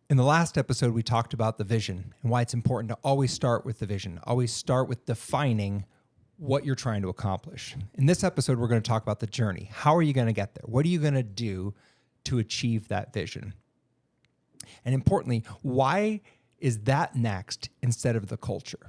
In the last episode, we talked about the vision and why it's important to always start with the vision, always start with defining what you're trying to accomplish. In this episode, we're going to talk about the journey. How are you going to get there? What are you going to do to achieve that vision? And importantly, why is that next instead of the culture?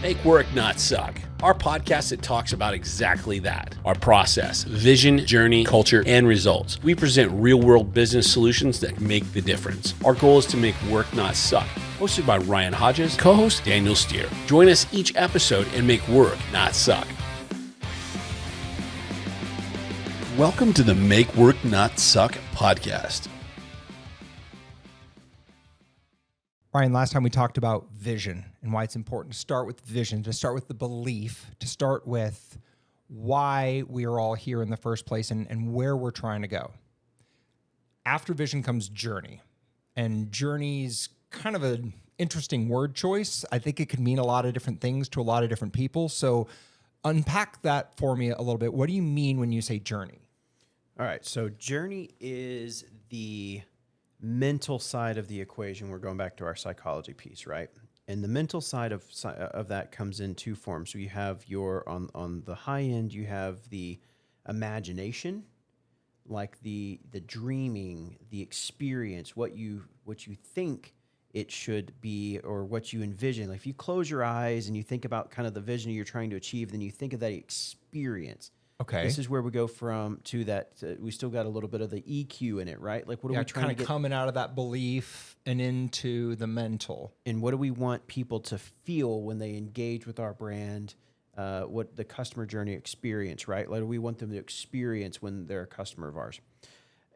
Make work not suck. Our podcast that talks about exactly that. Our process, vision, journey, culture, and results. We present real-world business solutions that make the difference. Our goal is to make work not suck. Hosted by Ryan Hodges, co-host Daniel Steere. Join us each episode and make work not suck. Welcome to the Make Work Not Suck podcast. Ryan, last time we talked about vision and why it's important to start with vision, to start with the belief, to start with why we are all here in the first place and where we're trying to go. After vision comes journey. And journey's kind of an interesting word choice. I think it could mean a lot of different things to a lot of different people. So unpack that for me a little bit. What do you mean when you say journey? All right. So journey is the mental side of the equation. We're going back to our psychology piece, right? And the mental side of that comes in two forms. So you have your on the high end, you have the imagination, like the dreaming, the experience, what you think it should be, or what you envision. Like if you close your eyes and you think about kind of the vision you're trying to achieve, then you think of that experience. Okay. This is where we go from to that. We still got a little bit of the EQ in it, right? Like, what are we trying to get? Coming out of that belief and into the mental. And what do we want people to feel when they engage with our brand? What the customer journey experience, right? Like, we want them to experience when they're a customer of ours.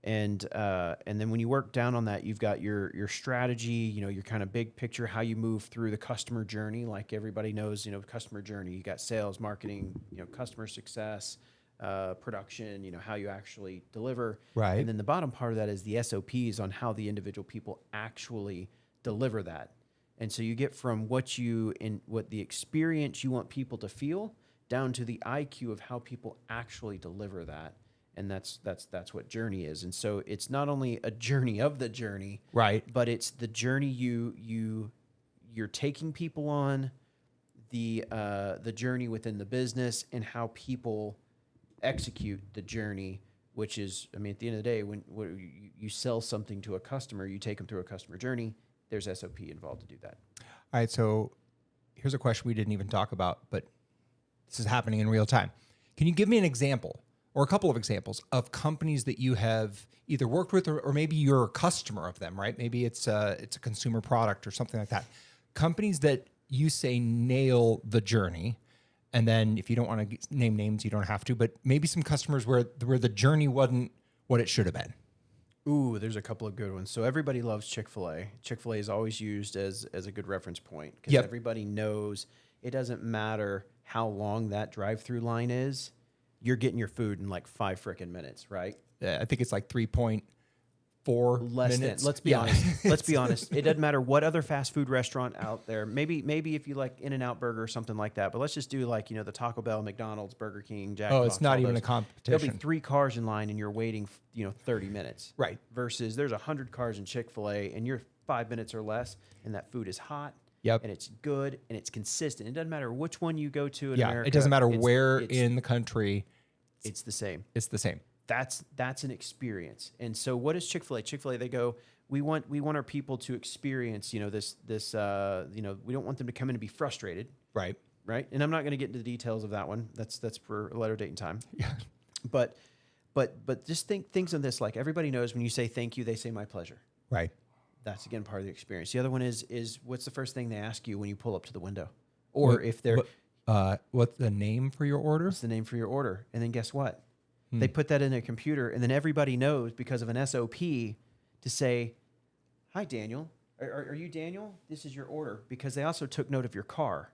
And then when you work down on that, you've got your strategy, your kind of big picture, how you move through the customer journey. Like everybody knows, customer journey. You got sales, marketing, customer success, production, how you actually deliver. Right. And then the bottom part of that is the SOPs on how the individual people actually deliver that. And so you get from what the experience you want people to feel down to the IQ of how people actually deliver that. And that's what journey is. And so it's not only a journey of the journey, right, but it's the journey you're taking people on, the journey within the business, and how people execute the journey. Which is, at the end of the day, when you sell something to a customer, you take them through a customer journey. There's SOP involved to do that. All right. So here's a question we didn't even talk about, but this is happening in real time. Can you give me an example? Or a couple of examples of companies that you have either worked with or maybe you're a customer of them, right? Maybe it's a consumer product or something like that. Companies that you say nail the journey. And then if you don't want to name names, you don't have to, but maybe some customers where the journey wasn't what it should have been. Ooh, there's a couple of good ones. So everybody loves Chick-fil-A. Chick-fil-A is always used as a good reference point because everybody knows it doesn't matter how long that drive-through line is. You're getting your food in like 5 frickin' minutes, right? I think it's like 3.4 minutes. Let's be honest. Let's be honest. It doesn't matter what other fast food restaurant out there. Maybe if you like In-N-Out Burger or something like that. But let's just do like the Taco Bell, McDonald's, Burger King, Jack. Oh, it's not even a competition. There'll be 3 cars in line and you're waiting 30 minutes. Right. Versus there's 100 cars in Chick-fil-A and you're 5 minutes or less and that food is hot. Yep. And it's good and it's consistent. It doesn't matter which one you go to in America. It doesn't matter where in the country. It's the same. It's the same. That's an experience. And so what is Chick-fil-A? Chick-fil-A, they go, we want our people to experience, we don't want them to come in and be frustrated. Right. Right. And I'm not going to get into the details of that one. That's for a later date and time. Yeah. But just think things of this, like everybody knows when you say thank you, they say my pleasure. Right. That's again part of the experience. The other one is what's the first thing they ask you when you pull up to the window? Or if they're what's the name for your order? What's the name for your order? And then guess what? They put that in their computer, and then everybody knows because of an SOP to say, "Hi, Daniel. Are you Daniel? This is your order." Because they also took note of your car.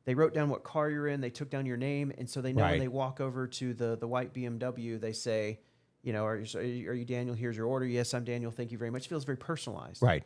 They wrote down what car you're in. They took down your name, and so they know when they walk over to the white BMW, they say, are you Daniel? Here's your order. Yes, I'm Daniel. Thank you very much. It feels very personalized. Right.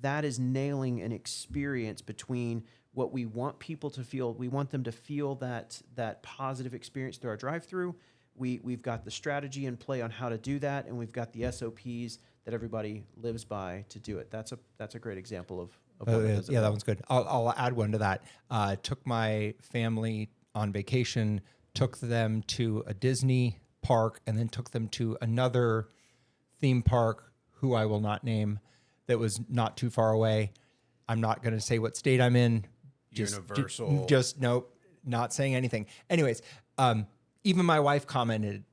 That is nailing an experience between what we want people to feel. We want them to feel that positive experience through our drive-through. we've got the strategy in play on how to do that, and we've got the SOPs that everybody lives by to do it. That's a great example of what it does. Yeah, that one's good. I'll add one to that. Took my family on vacation, took them to a Disney park, and then took them to another theme park, who I will not name, that was not too far away. I'm not going to say what state I'm in. Universal. Just nope, not saying anything. Anyways, even my wife commented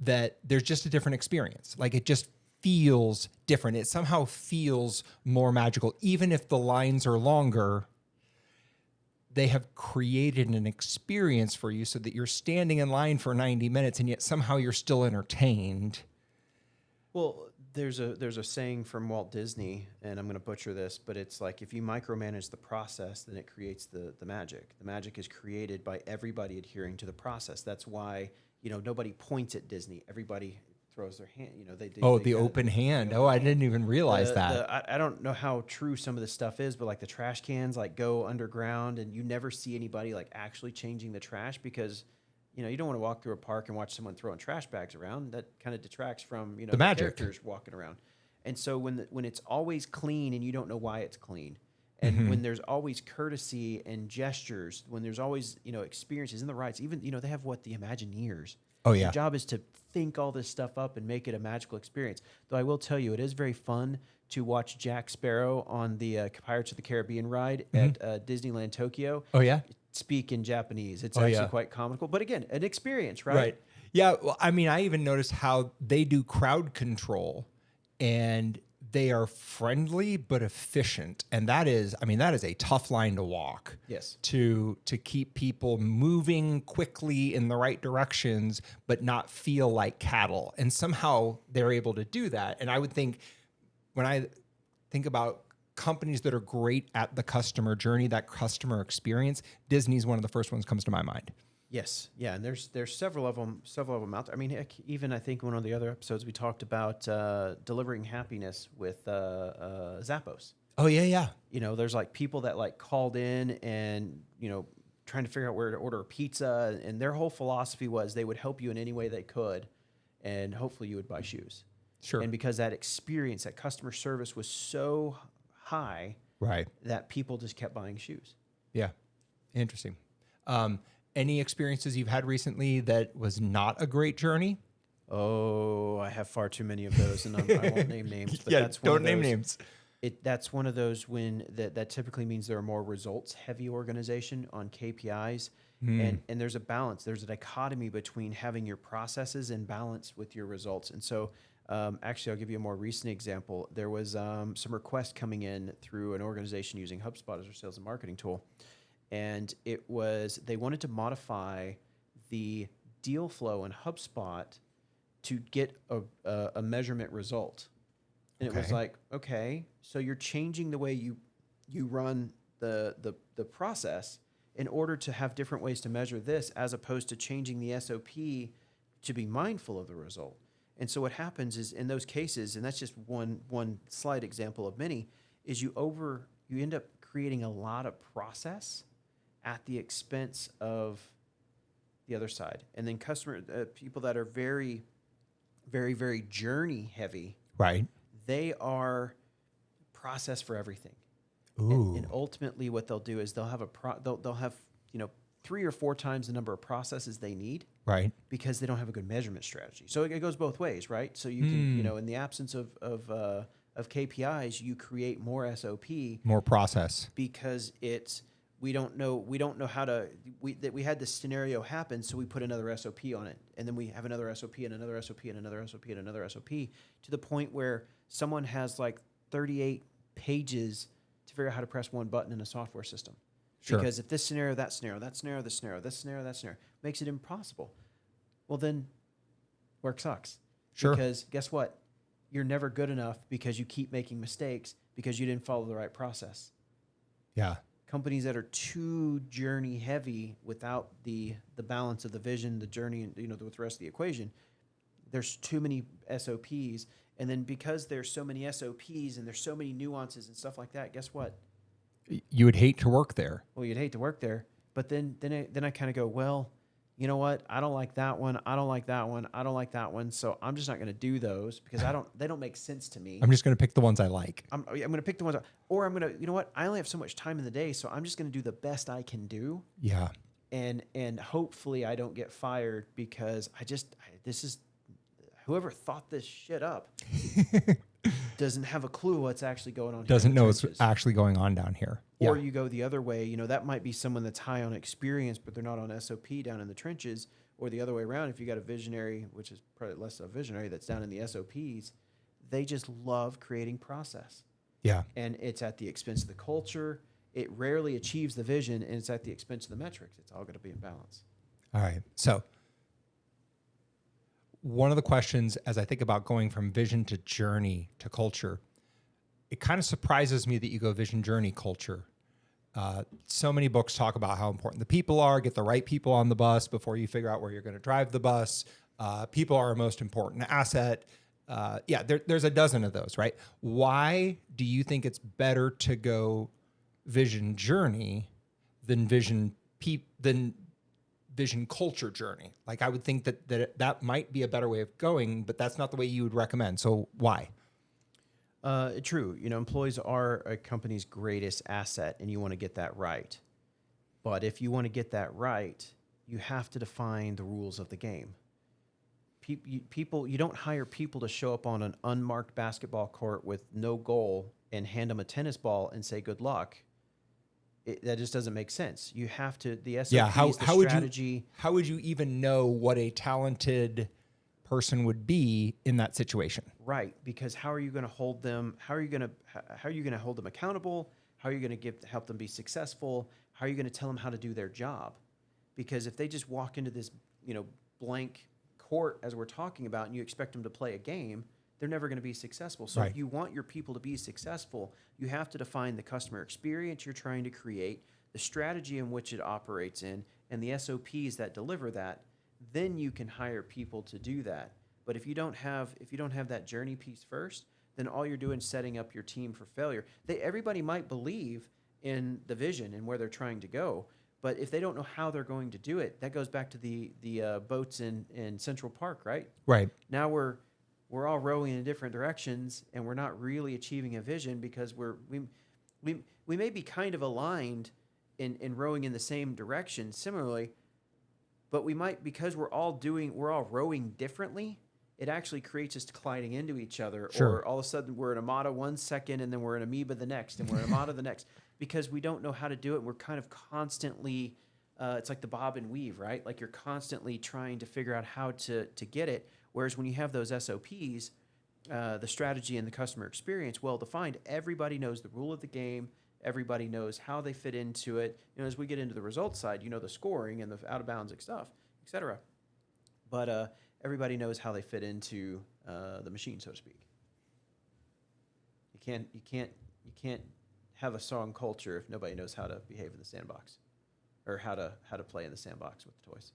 that there's just a different experience. Like it just feels different. It somehow feels more magical. Even if the lines are longer, they have created an experience for you so that you're standing in line for 90 minutes and yet somehow you're still entertained. Well, there's a saying from Walt Disney, and I'm going to butcher this, but it's like, if you micromanage the process, then it creates the magic. The magic is created by everybody adhering to the process. That's why, nobody points at Disney. Everybody throws their hand. The open hand. I didn't even realize that. I don't know how true some of this stuff is, but like the trash cans like go underground, and you never see anybody like actually changing the trash because you don't want to walk through a park and watch someone throwing trash bags around. That kind of detracts from the magic. characters walking around. And so when it's always clean and you don't know why it's clean, and when there's always courtesy and gestures, when there's always experiences in the rides, even they have the Imagineers. Oh yeah. Their job is to think all this stuff up and make it a magical experience. Though I will tell you, it is very fun to watch Jack Sparrow on the Pirates of the Caribbean ride at Disneyland Tokyo. Oh yeah. Speak in Japanese. It's actually quite comical, but again, an experience, right? Yeah. Well, I mean, I even noticed how they do crowd control, and they are friendly but efficient, and that is a tough line to walk. Yes. To keep people moving quickly in the right directions, but not feel like cattle, and somehow they're able to do that. And I would think, when I think about companies that are great at the customer journey, that customer experience, Disney's one of the first ones comes to my mind. Yes, yeah, and there's several of them out there. I mean, heck, even I think one of the other episodes we talked about delivering happiness with Zappos. Oh yeah. There's like people that like called in and trying to figure out where to order a pizza, and their whole philosophy was they would help you in any way they could, and hopefully you would buy shoes. Sure. And because that experience, that customer service was so high, right, that people just kept buying shoes. Yeah, interesting. Any experiences you've had recently that was not a great journey? Oh, I have far too many of those, and I won't name names. But that's one don't of name those, names. That's one of those when that typically means they're a more results-heavy organization on KPIs, and there's a balance. There's a dichotomy between having your processes in balance with your results, and so. Actually, I'll give you a more recent example. There was some requests coming in through an organization using HubSpot as their sales and marketing tool. And it was, they wanted to modify the deal flow in HubSpot to get a measurement result. And it was like, okay, so you're changing the way you run the process in order to have different ways to measure this, as opposed to changing the SOP to be mindful of the result. And so what happens is in those cases, and that's just one slight example of many, is you end up creating a lot of process at the expense of the other side. And then people that are very, very, very journey heavy, right? They are process for everything. Ooh. And ultimately what they'll do is they'll have 3 or 4 times the number of processes they need. Right. Because they don't have a good measurement strategy. So it goes both ways, right? So you can, in the absence of KPIs, you create more SOP, more process, because we don't know how to. We had this scenario happen, so we put another SOP on it, and then we have another SOP and another SOP and another SOP and another SOP, to the point where someone has like 38 pages to figure out how to press one button in a software system. Sure. Because if this scenario, that scenario, that scenario, this scenario, this scenario, that scenario makes it impossible, well then work sucks. Sure. Because guess what? You're never good enough because you keep making mistakes because you didn't follow the right process. Yeah. Companies that are too journey heavy without the balance of the vision, the journey, and with the rest of the equation, there's too many SOPs. And then because there's so many SOPs and there's so many nuances and stuff like that, guess what? You would hate to work there. Well, you'd hate to work there, but then I kind of go, well, you know what? I don't like that one. I don't like that one. I don't like that one. So I'm just not going to do those because they don't make sense to me. I'm just going to pick the ones I like. I'm going to pick the ones, or I'm going to, you know what? I only have so much time in the day, so I'm just going to do the best I can do. Yeah. And hopefully I don't get fired because this is whoever thought this shit up doesn't have a clue what's actually going on. Doesn't know what's actually going on down here. Or you go the other way, you know, that might be someone that's high on experience, but they're not on SOP down in the trenches, or the other way around. If you got a visionary, which is probably less a visionary, that's down in the SOPs, they just love creating process. Yeah. And it's at the expense of the culture. It rarely achieves the vision, and it's at the expense of the metrics. It's all going to be in balance. All right. So one of the questions as I think about going from vision to journey to culture, it kind of surprises me that you go vision, journey, culture. So many books talk about how important the people are, get the right people on the bus before you figure out where you're going to drive the bus. People are our most important asset. There's a dozen of those, right? Why do you think it's better to go vision journey than vision culture journey? Like, I would think that might be a better way of going, but that's not the way you would recommend. So why? True. You know, employees are a company's greatest asset, and you want to get that right. But if you want to get that right, you have to define the rules of the game. You don't hire people to show up on an unmarked basketball court with no goal and hand them a tennis ball and say good luck. That just doesn't make sense. You have to, the SOPs, the strategy. How would you even know what a talented person would be in that situation? Right, because how are you going to hold them? How are you going to hold them accountable? How are you going to help them be successful? How are you going to tell them how to do their job? Because if they just walk into this, blank court as we're talking about, and you expect them to play a game, they're never going to be successful. So Right. If you want your people to be successful, you have to define the customer experience you're trying to create, the strategy in which it operates in, and the SOPs that deliver that. Then you can hire people to do that. But if you don't have that journey piece first, then all you're doing is setting up your team for failure. Everybody might believe in the vision and where they're trying to go, but if they don't know how they're going to do it, that goes back to the boats in Central Park, right? Right. Now we're all rowing in different directions, and we're not really achieving a vision because we may be kind of aligned in rowing in the same direction similarly, but we might, because we're all rowing differently, it actually creates us colliding into each other. Sure. Or all of a sudden we're in Amada 1 second, and then we're in Amoeba the next, and we're in Amada the next, because we don't know how to do it. We're kind of constantly, it's like the bob and weave, right? Like you're constantly trying to figure out how to get it. Whereas when you have those SOPs, the strategy and the customer experience well defined, everybody knows the rule of the game. Everybody knows how they fit into it. As we get into the results side, the scoring and the out of bounds stuff, et cetera. But everybody knows how they fit into the machine, so to speak. You can't have a strong culture if nobody knows how to behave in the sandbox, or how to play in the sandbox with the toys.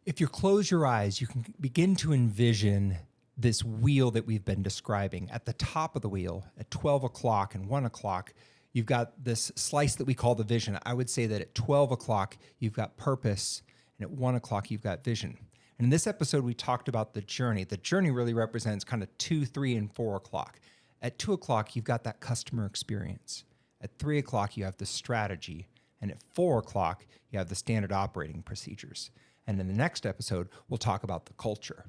If you close your eyes, you can begin to envision this wheel that we've been describing. At the top of the wheel, at 12 o'clock and 1 o'clock, you've got this slice that we call the vision. I would say that at 12 o'clock, you've got purpose, and at 1 o'clock, you've got vision. And in this episode, we talked about the journey. The journey really represents kind of 2, 3, and 4 o'clock. At 2 o'clock, you've got that customer experience. At 3 o'clock, you have the strategy. And at 4 o'clock, you have the standard operating procedures. And in the next episode, we'll talk about the culture.